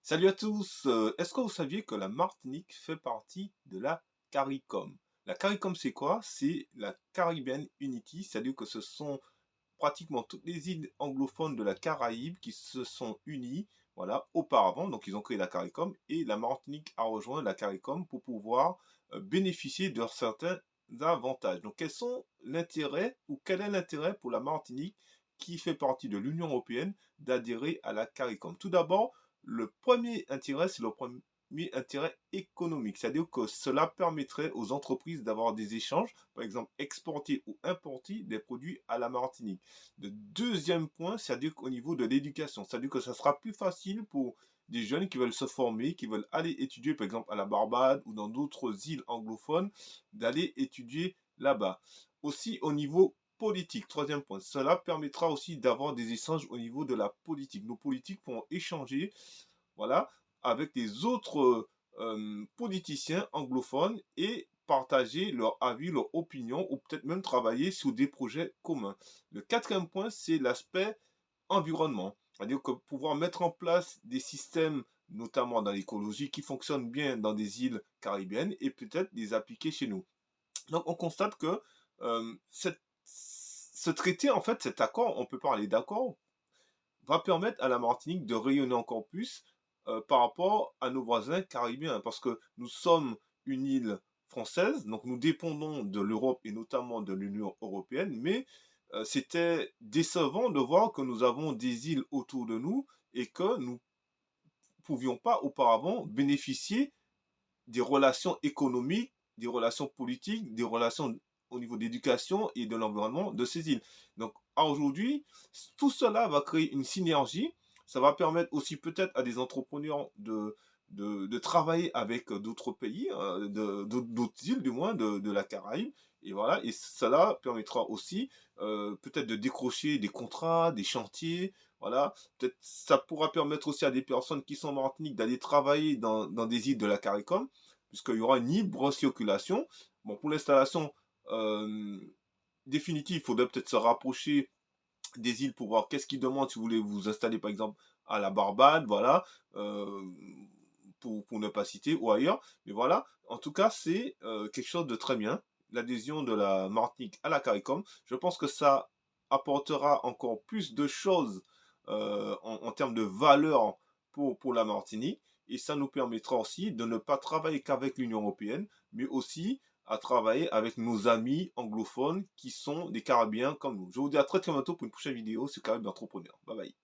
Salut à tous, est-ce que vous saviez que la Martinique fait partie de la CARICOM? La CARICOM, c'est quoi? C'est la Caribbean Unity, c'est-à-dire que ce sont pratiquement toutes les îles anglophones de la Caraïbe qui se sont unies, voilà, auparavant. Donc ils ont créé la CARICOM et la Martinique a rejoint la CARICOM pour pouvoir bénéficier de certains avantages. Donc quels sont l'intérêt ou quel est l'intérêt pour la Martinique qui fait partie de l'Union européenne d'adhérer à la CARICOM? Tout d'abord, le premier intérêt, c'est le premier intérêt économique, c'est-à-dire que cela permettrait aux entreprises d'avoir des échanges, par exemple exporter ou importer des produits à la Martinique. Le deuxième point, c'est-à-dire qu'au niveau de l'éducation, c'est-à-dire que ça sera plus facile pour des jeunes qui veulent se former, qui veulent aller étudier, par exemple, à la Barbade ou dans d'autres îles anglophones, d'aller étudier là-bas. Aussi, au niveau politique, troisième point, cela permettra aussi d'avoir des échanges au niveau de la politique. Nos politiques pourront échanger, voilà, avec les autres politiciens anglophones et partager leur avis, leur opinion ou peut-être même travailler sur des projets communs. Le quatrième point, c'est l'aspect environnement. C'est-à-dire que pouvoir mettre en place des systèmes, notamment dans l'écologie, qui fonctionnent bien dans des îles caribéennes et peut-être les appliquer chez nous. Donc on constate que ce traité, en fait, cet accord, on peut parler d'accord, va permettre à la Martinique de rayonner encore plus par rapport à nos voisins caribéens, parce que nous sommes une île française, donc nous dépendons de l'Europe et notamment de l'Union européenne, mais c'était décevant de voir que nous avons des îles autour de nous et que nous ne pouvions pas auparavant bénéficier des relations économiques, des relations politiques, des relations au niveau d'éducation et de l'environnement de ces îles. Donc aujourd'hui, tout cela va créer une synergie. Ça va permettre aussi peut-être à des entrepreneurs de travailler avec d'autres pays, d'autres îles du moins, de la Caraïbe. Et voilà, et cela permettra aussi peut-être de décrocher des contrats, des chantiers, voilà. Peut-être ça pourra permettre aussi à des personnes qui sont en Martinique d'aller travailler dans des îles de la CARICOM, puisqu'il y aura une libre circulation. Bon, pour l'installation définitive, il faudrait peut-être se rapprocher des îles pour voir qu'est-ce qu'ils demandent si vous voulez vous installer par exemple à la Barbade, voilà, euh, pour ne pas citer, ou ailleurs. Mais voilà, en tout cas, c'est quelque chose de très bien. L'adhésion de la Martinique à la CARICOM, je pense que ça apportera encore plus de choses en termes de valeur pour la Martinique. Et ça nous permettra aussi de ne pas travailler qu'avec l'Union européenne, mais aussi à travailler avec nos amis anglophones qui sont des Carabiens comme nous. Je vous dis à très très bientôt pour une prochaine vidéo sur Caraïbes d'entrepreneurs. Bye bye.